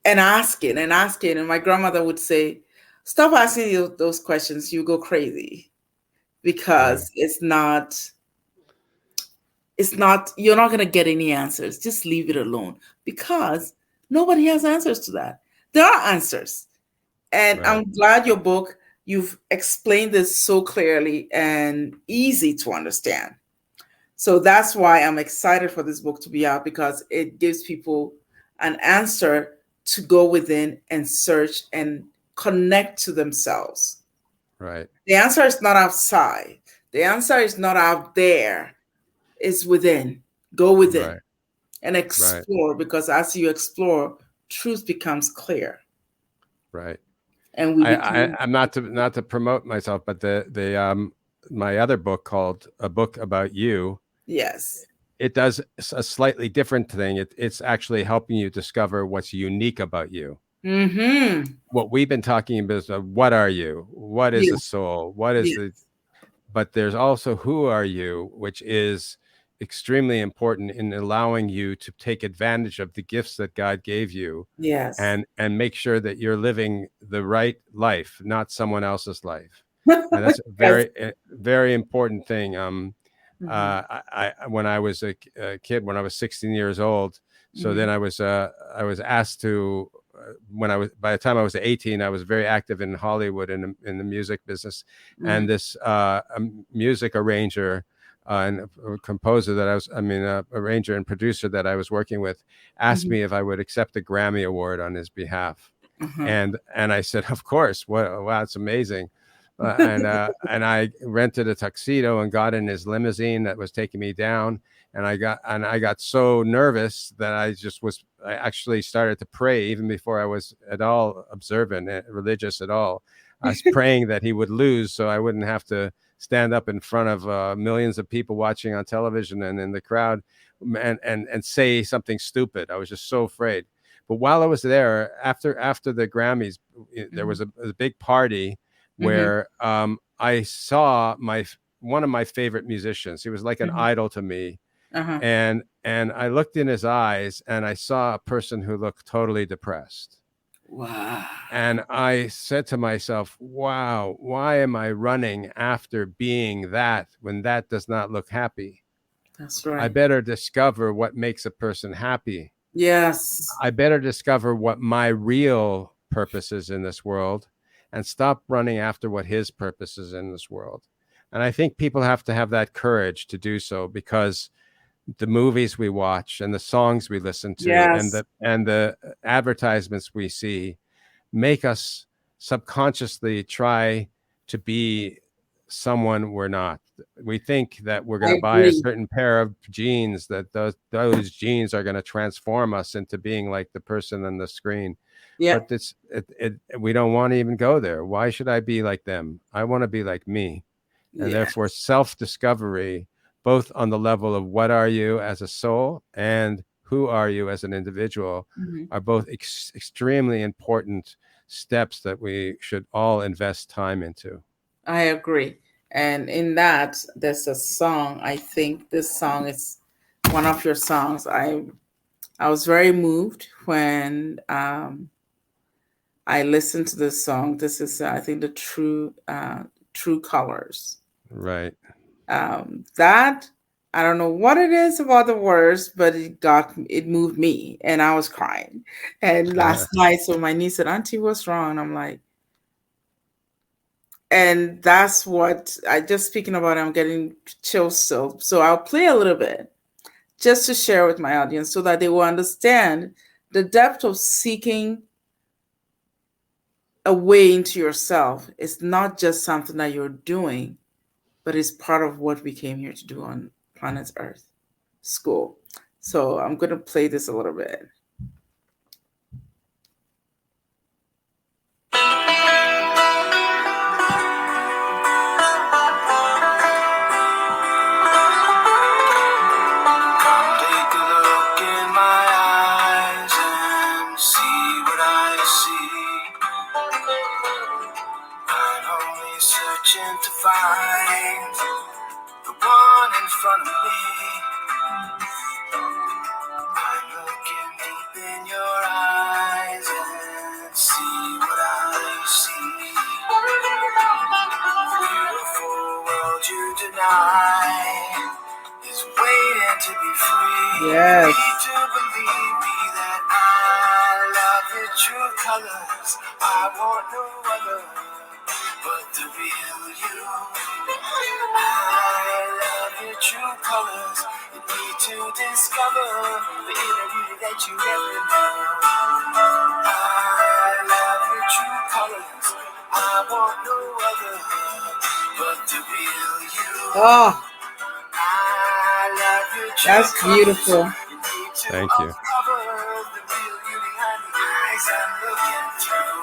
and asking and asking. And my grandmother would say, stop asking those questions. You go crazy, because it's not it's not, you're not going to get any answers. Just leave it alone, because nobody has answers to that. There are answers. And Right. I'm glad your book, you've explained this so clearly and easy to understand. So that's why I'm excited for this book to be out, because it gives people an answer to go within and search and connect to themselves. Right. The answer is not outside. The answer is not out there. It's within. Go within Right. and Right. explore, because as you explore, truth becomes clear Right. and we become. I'm not to promote myself, but the my other book called A Book About You, Yes. it does a slightly different thing. It's actually helping you discover what's unique about you. Mm-hmm. What we've been talking about is what are you? What is the Yes. soul? What is the, Yes. but there's also who are you, which is extremely important in allowing you to take advantage of the gifts that God gave you, Yes. and make sure that you're living the right life, not someone else's life. And that's a Yes. very important thing. Mm-hmm. When I was a kid, when I was 16 years old, so Mm-hmm. then I was asked to, when I was, by the time I was 18, I was very active in Hollywood in the music business, Mm-hmm. and this music arranger and a composer that arranger and producer that I was working with asked Mm-hmm. me if I would accept a Grammy award on his behalf, Uh-huh. and I said, of course. What? Wow, it's amazing. And I rented a tuxedo and got in his limousine that was taking me down. And I got so nervous that I actually started to pray even before I was at all observant, religious at all. I was praying that he would lose so I wouldn't have to stand up in front of millions of people watching on television and in the crowd, and say something stupid. I was just so afraid. But while I was there, after the Grammys, there Mm-hmm. was a big party Mm-hmm. where I saw one of my favorite musicians. He was like an Mm-hmm. idol to me, Uh-huh. and I looked in his eyes, and I saw a person who looked totally depressed. Wow. And I said to myself, "Wow, why am I running after being that when that does not look happy? That's I right. better discover what makes a person happy. Yes. I better discover what my real purpose is in this world and stop running after what his purpose is in this world." And I think people have to have that courage to do so, because the movies we watch and the songs we listen to Yes. and the advertisements we see make us subconsciously try to be someone we're not. We think that we're going I to buy a agree. certain pair of jeans, that those jeans are going to transform us into being like the person on the screen. Yeah. But we don't want to even go there. Why should I be like them? I want to be like me. And Yeah. therefore, self discovery, both on the level of what are you as a soul and who are you as an individual, Mhm. are both extremely important steps that we should all invest time into. I agree. And in that, there's a song. I think this song is one of your songs. I was very moved when I listened to this song. This is, I think, the True Colors. Right. That, I don't know what it is about the words, but it moved me, and I was crying. And last night, so my niece said, "Auntie, what's wrong?" And I'm like, and that's what I just speaking about. I'm getting chills still, so I'll play a little bit just to share with my audience so that they will understand the depth of seeking a way into yourself. It's not just something that you're doing, but it's part of what we came here to do on planet Earth, school. So I'm going to play this a little bit. Come take a look in my eyes and see what I see. I'm only searching to find the one in front of me. I look in the colors. I want no other but the real you. I love your true colors. You need to discover the inner beauty that you never knew. I love your true colors. I want no other but the real you. Oh, I love your true that's beautiful. colors. You need to Thank you. uncover the real you behind the eyes I'm looking through.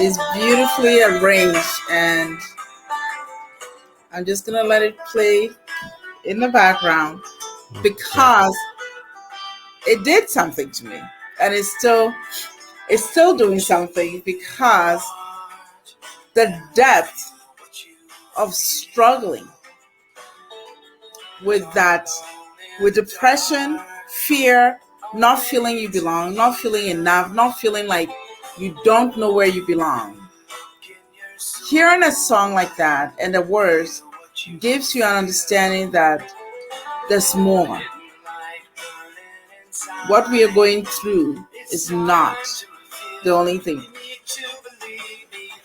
It's beautifully arranged, and I'm just gonna let it play in the background because it did something to me, and it's still doing something because the depth of struggling with depression, fear, not feeling you belong, not feeling enough, not feeling like you don't know where you belong. Hearing a song like that and the words gives you an understanding that there's more. What we are going through is not the only thing.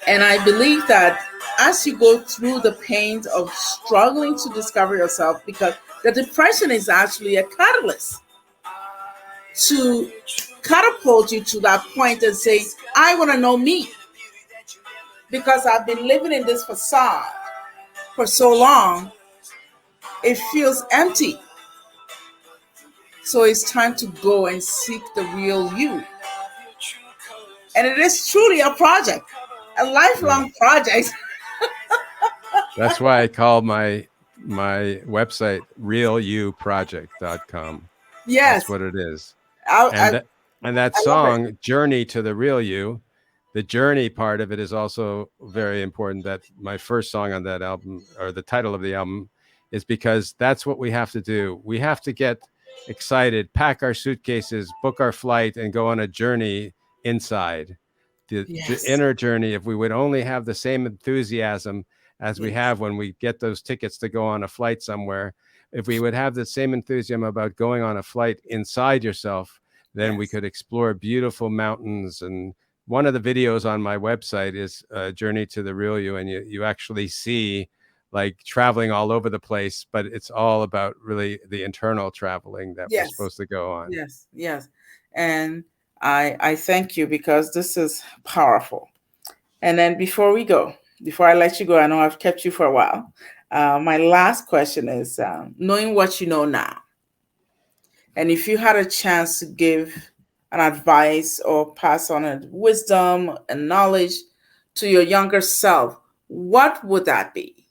And I believe that as you go through the pains of struggling to discover yourself, because the depression is actually a catalyst to catapult you to that point and say, I want to know me. Because I've been living in this facade for so long, it feels empty. So it's time to go and seek the real you. And it is truly a project, a lifelong project. That's why I call my website realiouproject.com. Yes. That's what it is. I And that song, Journey to the Real You, the journey part of it is also very important. That my first song on that album, or the title of the album, is because that's what we have to do. We have to get excited, pack our suitcases, book our flight, and go on a journey inside. The inner journey. If we would only have the same enthusiasm as we have when we get those tickets to go on a flight somewhere, if we would have the same enthusiasm about going on a flight inside yourself, then we could explore beautiful mountains. And one of the videos on my website is Journey to the Real You, and you actually see like traveling all over the place, but it's all about really the internal traveling that we're supposed to go on. Yes. And I thank you, because this is powerful. And then before I let you go, I know I've kept you for a while. My last question is, knowing what you know now, and if you had a chance to give an advice or pass on a wisdom and knowledge to your younger self, what would that be?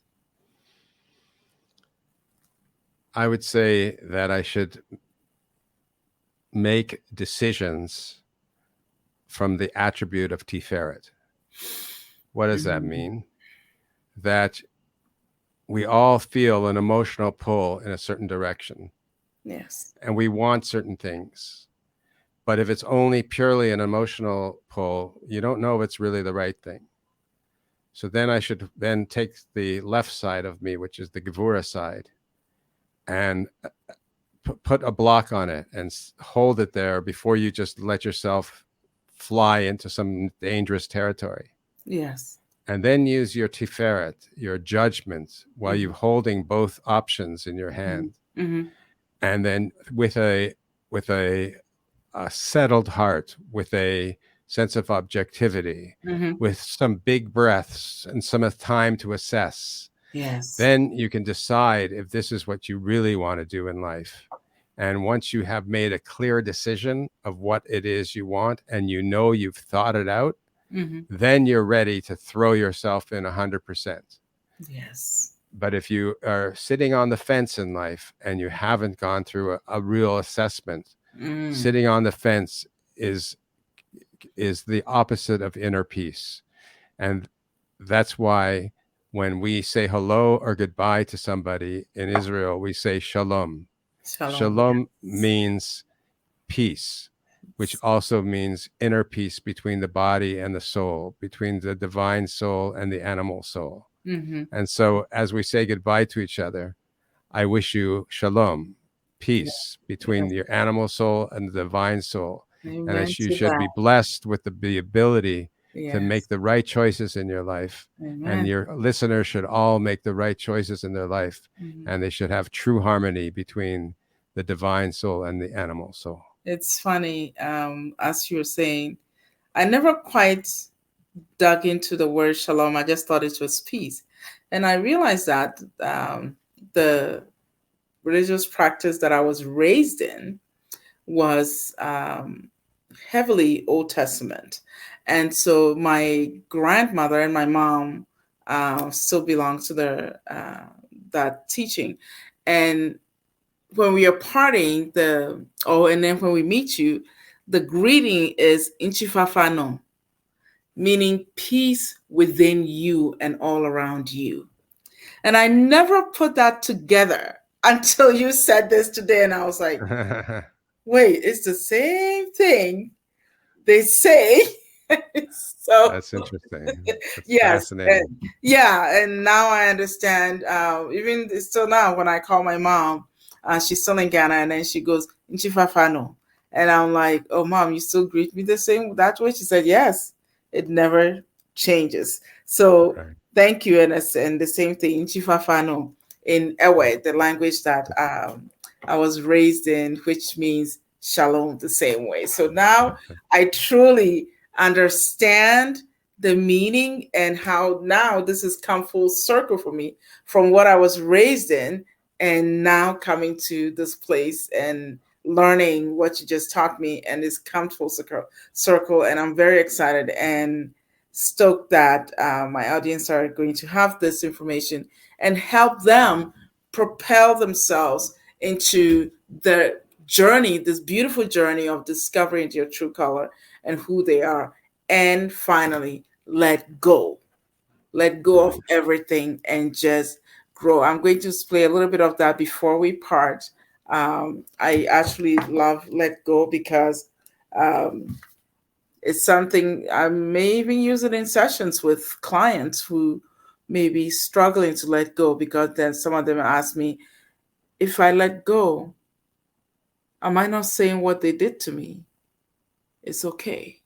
I would say that I should make decisions from the attribute of Tiferet. What does that mean? That we all feel an emotional pull in a certain direction. Yes. And we want certain things. But if it's only purely an emotional pull, you don't know if it's really the right thing. So then I should then take the left side of me, which is the Gevura side, and put a block on it and hold it there before you just let yourself fly into some dangerous territory. Yes. And then use your Tiferet, your judgment, while you're holding both options in your hand. Mm-hmm. And then with a settled heart, with a sense of objectivity, with some big breaths and some time to assess, then you can decide if this is what you really want to do in life. And once you have made a clear decision of what it is you want, and you know you've thought it out, then you're ready to throw yourself in 100%. Yes. But if you are sitting on the fence in life and you haven't gone through a real assessment, sitting on the fence is the opposite of inner peace. And that's why when we say hello or goodbye to somebody in Israel, we say shalom. Shalom means peace, which also means inner peace between the body and the soul, between the divine soul and the animal soul. Mm-hmm. And so as we say goodbye to each other, I wish you shalom, Yeah. peace between Yes. your animal soul and the divine soul. And Amen that you to should that. be blessed with the ability to make Yes. the right choices in your life. And Amen. your listeners should all make the right choices in their life. Mhm. And they should have true harmony between the divine soul and the animal soul. It's funny, as you were saying, I never quite dug into the word shalom. I just thought it was peace. And I realized that the religious practice that I was raised in was heavily Old Testament. And so my grandmother and my mom still belong to that teaching. And when we are parting, and then when we meet you, the greeting is Inchifafano, meaning peace within you and all around you. And I never put that together until you said this today. And I was like, wait, it's the same thing they say. So, That's interesting. That's yes. fascinating. Yeah. And now I understand. Even still now, when I call my mom, she's still in Ghana, and then she goes, Nchifafano. And I'm like, oh, mom, you still greet me the same that way? She said, yes, it never changes. So Right. thank you. And the same thing, Nchifafano in Ewe, the language that I was raised in, which means shalom the same way. So now I truly understand the meaning and how now this has come full circle for me from what I was raised in, and now coming to this place and learning what you just taught me, and it's come full circle. And I'm very excited and stoked that my audience are going to have this information and help them propel themselves into the journey, this beautiful journey of discovering their true color and who they are. And finally, let go. Let go of everything and just grow. I'm going to play a little bit of that before we part. I actually love Let Go because it's something I may even use it in sessions with clients who may be struggling to let go, because then some of them ask me, if I let go, am I not saying what they did to me? It's okay.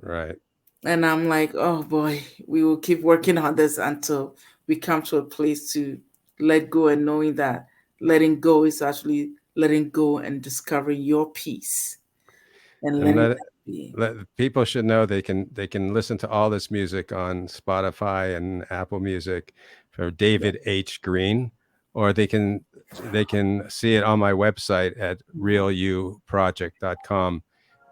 Right. And I'm like, oh boy, we will keep working on this until we come to a place to let go, and knowing that letting go is actually letting go and discovering your peace and And letting that be. people should know they can listen to all this music on Spotify and Apple Music for David H. Green, or they can see it on my website at realuproject.com,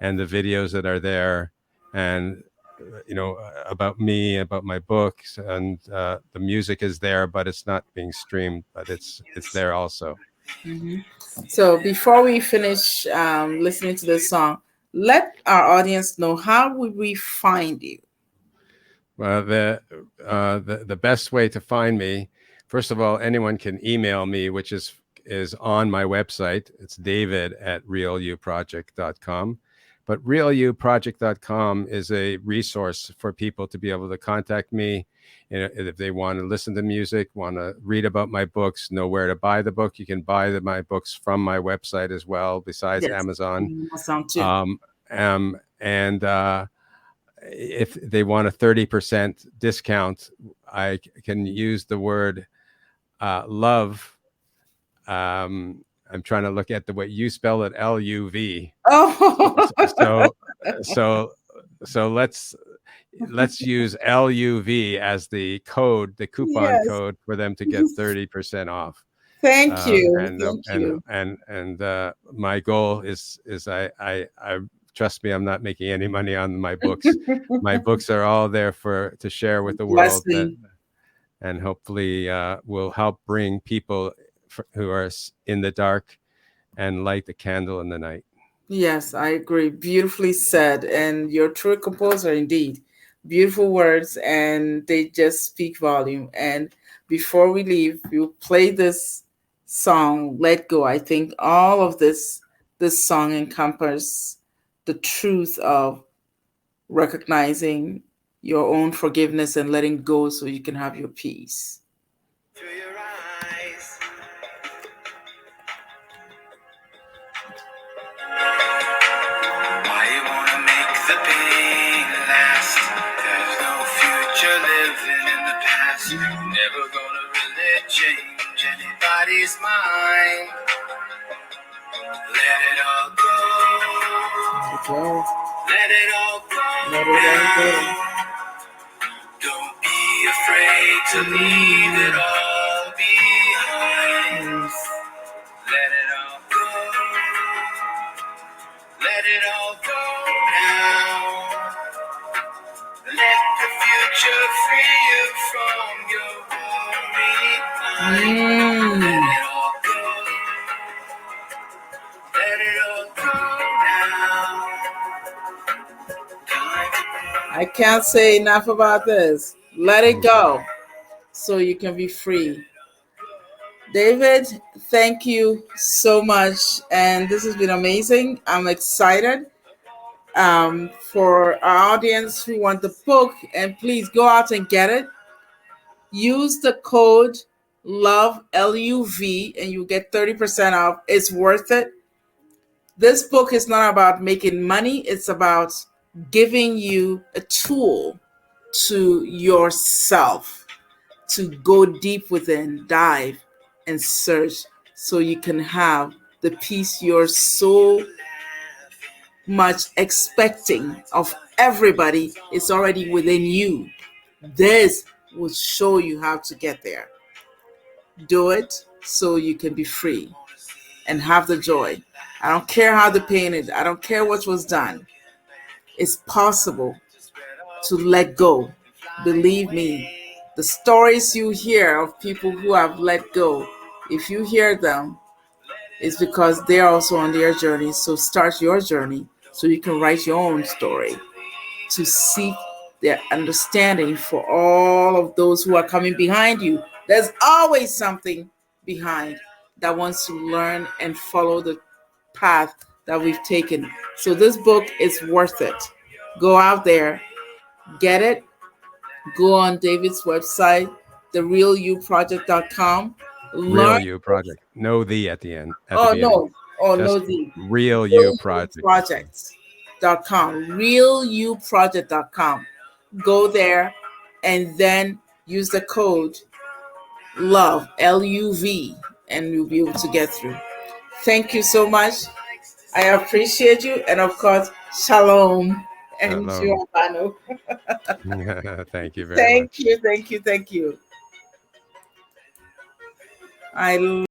and the videos that are there, and about me, about my books, and the music is there, but it's not being streamed, but it's there also. Mhm. So before we finish listening to this song, let our audience know, how would we find you? The best way to find me, first of all, anyone can email me, which is on my website. It's david@realuproject.com. But realuproject.com is a resource for people to be able to contact me. If they want to listen to music, want to read about my books, know where to buy the book, you can buy my books from my website as well, besides Yes. Amazon. Awesome too. And if they want a 30% discount, I can use the word love. I'm trying to look at the way you spell it, LUV. Oh, So let's use LUV as the code, the coupon yes. code for them to get 30% off. Thank you. Thank you. And my goal is I trust me, I'm not making any money on my books. My books are all there to share with the world, and hopefully will help bring people who are in the dark and light the candle in the night. Yes, I agree. Beautifully said. And you're a true composer indeed. Beautiful words, and they just speak volume. And before we leave, we'll play this song, Let Go. I think all of this song encompasses the truth of recognizing your own forgiveness and letting go so you can have your peace. Through your eyes. Why you wanna make the pain last? There's no future living in the past. Never gonna really change anybody's mind. Let it all go. Go. Let it all go. Let it all go. Don't be afraid to leave it all behind. Yes. Let it all go. Let it all go now. Let the future free you from your worried mind. Let it all go. Let it all go now. Time to I can't say enough about this. Let it go so you can be free. David, thank you so much. And this has been amazing. I'm excited for our audience who want the book. And please go out and get it. Use the code LOVE, LUV, and you get 30% off. It's worth it. This book is not about making money. It's about giving you a tool to yourself to go deep within, dive and search so you can have the peace you're so much expecting of everybody. It's already within you. This will show you how to get there. Do it so you can be free and have the joy. I don't care how the pain is. I don't care what was done. It's possible to let go. Believe me, the stories you hear of people who have let go, if you hear them, it's because they're also on their journey. So start your journey so you can write your own story to seek their understanding for all of those who are coming behind you. There's always something behind that wants to learn and follow the path that we've taken. So this book is worth it. Go out there, get it. Go on David's website, therealyouproject.com. Real You Project. No the at the end. At the Oh beginning. no. Oh Just no, the Real You Project. Projects.com. Realyouproject.com. Go there and then use the code LOVE, LUV, and you'll be able to get through. Thank you so much. I appreciate you. And of course, shalom and Shalom. Giovanni. Thank you very much. Thank you. I